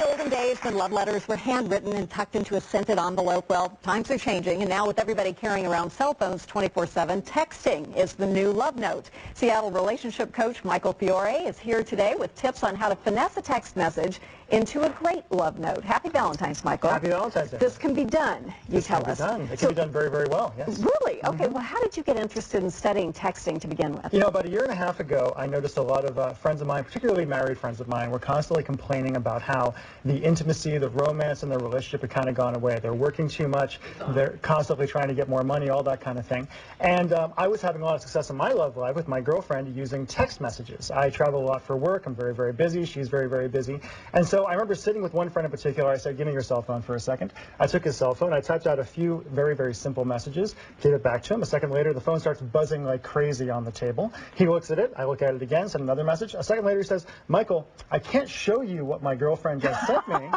the olden days when love letters were handwritten and tucked into a scented envelope, well, times are changing, and now with everybody carrying around cell phones 24/7, texting is the new love note. Seattle relationship coach Michael Fiore is here today with tips on how to finesse a text message into a great love note. Happy Valentine's, Michael. Happy Valentine's Day. This can be done, you tell us. It can be done very, very well, yes. Really? Okay, well, how did you get interested in studying texting to begin with? You know, about a year and a half ago, I noticed a lot of friends of mine, particularly married friends of mine, were constantly complaining about how the intimacy, the romance in their relationship had kind of gone away. They're working too much. They're constantly trying to get more money, all that kind of thing. And I was having a lot of success in my love life with my girlfriend using text messages. I travel a lot for work. I'm very, very busy. She's very, very busy. And so I remember sitting with one friend in particular. I said, give me your cell phone for a second. I took his cell phone. I typed out a few very, very simple messages, gave it back to him. A second later, the phone starts buzzing like crazy on the table. He looks at it. I look at it again, send another message. A second later, he says, Michael, I can't show you what my girlfriend just sent me,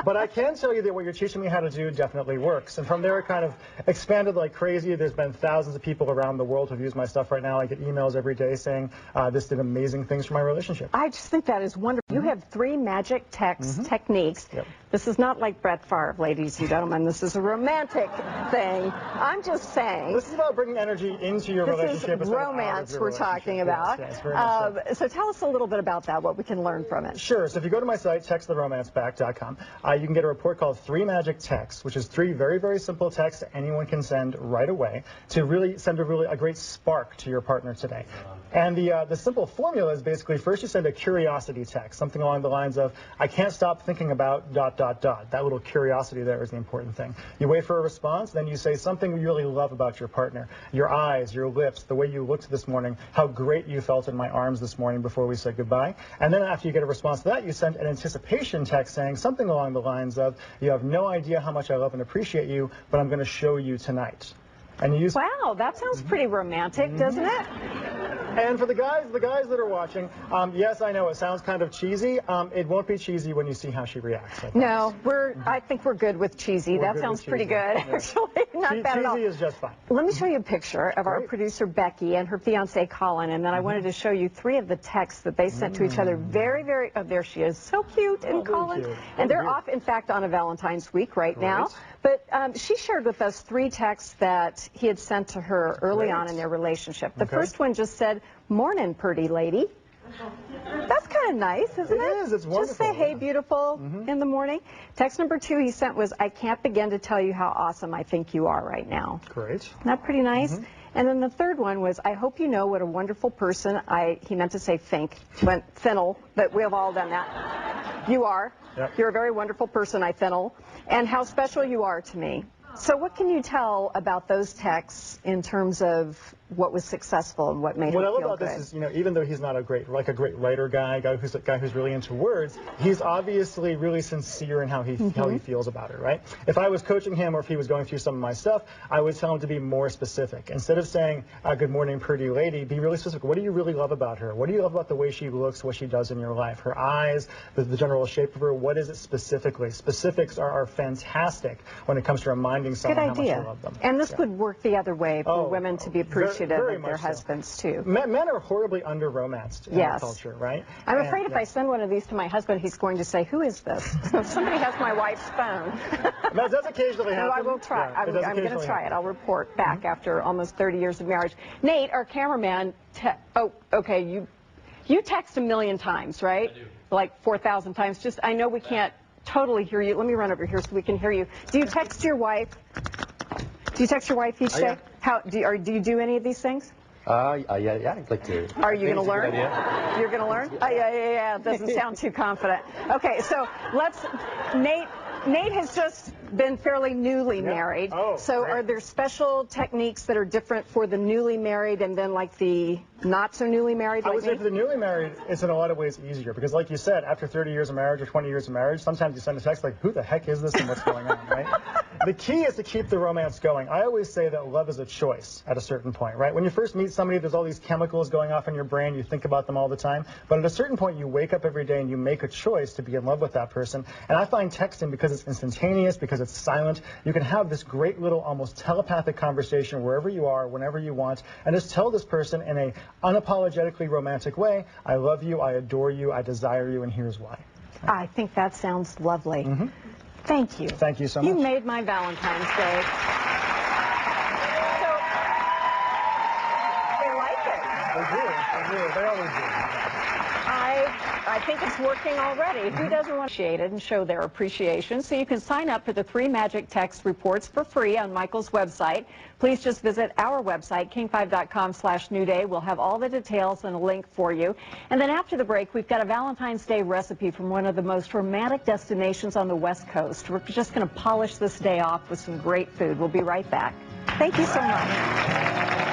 but I can tell you that what you're teaching me how to do definitely works. And from there, it kind of expanded like crazy. There's been thousands of people around the world who've used my stuff right now. I get emails every day saying this did amazing things for my relationship. I just think that is wonderful. You have 3 magic text techniques. Yep. This is not like Brett Favre, ladies and gentlemen. This is a romantic thing. I'm just saying. This is about bringing energy into your relationship. This is romance we're talking about. Yes, very much so. So tell us a little bit about that, what we can learn from it. Sure. So if you go to my site, texttheromanceback.com, you can get a report called 3 Magic Texts, which is 3 very, very simple texts that anyone can send right away to really send a great spark to your partner today. And the simple formula is basically first you send a curiosity text, something along the lines of, I can't stop thinking about ... That little curiosity there is the important thing. You wait for a response, then you say something you really love about your partner. Your eyes, your lips, the way you looked this morning, how great you felt in my arms this morning before we said goodbye. And then after you get a response to that, you send an anticipation text saying something along the lines of, you have no idea how much I love and appreciate you, but I'm going to show you tonight. And you use wow, that sounds pretty romantic, doesn't it? And for the guys that are watching, yes, I know it sounds kind of cheesy. It won't be cheesy when you see how she reacts. No, I think we're good with cheesy. That sounds pretty good, actually. Not bad at all. Cheesy is just fine. Let me show you a picture of our producer Becky and her fiance Colin, and then I wanted to show you 3 of the texts that they sent to each other. Very, very. Oh, there she is, so cute, and Colin. Cute. And they're off, in fact, on a Valentine's week right now. But she shared with us 3 texts that he had sent to her early on in their relationship. The first one just said, "Morning, pretty lady." That's kind of nice, isn't it? It is. It's wonderful. Just say, "Hey, beautiful," in the morning. Text number 2 he sent was, "I can't begin to tell you how awesome I think you are right now." Great. Isn't that pretty nice? And then the third one was, "I hope you know what a wonderful person he meant to say think, went thinnel, but we have all done that. You are. Yep. You're a very wonderful person, I thinnel, and how special you are to me." So what can you tell about those texts in terms of what was successful and what made him feel good? What I love about this is, you know, even though he's not a great writer guy who's really into words, he's obviously really sincere in how he feels about it, right? If I was coaching him or if he was going through some of my stuff, I would tell him to be more specific. Instead of saying, good morning, pretty lady, be really specific. What do you really love about her? What do you love about the way she looks, what she does in your life? Her eyes, the general shape of her, what is it specifically? Specifics are fantastic when it comes to reminding someone how much you love them. And this would work the other way for women to be appreciative of their husbands too. Men are horribly under-romanced in our culture, right? I'm afraid if I send one of these to my husband, he's going to say, "Who is this?" Somebody has my wife's phone. That does occasionally happen. No, I will try. I'm going to try it. I'll report back after almost 30 years of marriage. Nate, our cameraman, you text a million times, right? I do. Like 4,000 times. Just, I know we can't totally hear you. Let me run over here so we can hear you. Do you text your wife? Do you text your wife each day? How do you do any of these things? Yeah, I'd like to. Are you going to learn? You're going to learn? Yeah. It doesn't sound too confident. Okay, so Nate has just been fairly newly married. So are there special techniques that are different for the newly married and then like the not so newly married? I would say for the newly married, it's in a lot of ways easier because like you said, after 30 years of marriage or 20 years of marriage, sometimes you send a text like, who the heck is this and what's going on, right? The key is to keep the romance going. I always say that love is a choice at a certain point, right? When you first meet somebody, there's all these chemicals going off in your brain. You think about them all the time. But at a certain point, you wake up every day and you make a choice to be in love with that person. And I find texting, because it's instantaneous, because it's silent, you can have this great little almost telepathic conversation wherever you are, whenever you want, and just tell this person in a unapologetically romantic way, I love you, I adore you, I desire you, and here's why. I think that sounds lovely. Thank you. Thank you so much. You made my Valentine's Day. So, they like it. They do. They always do. I think it's working already. Who doesn't want to appreciate it and show their appreciation? So you can sign up for the 3 Magic Text Reports for free on Michael's website. Please just visit our website, king5.com/newday. We'll have all the details and a link for you. And then after the break, we've got a Valentine's Day recipe from one of the most romantic destinations on the West Coast. We're just going to polish this day off with some great food. We'll be right back. Thank you so much.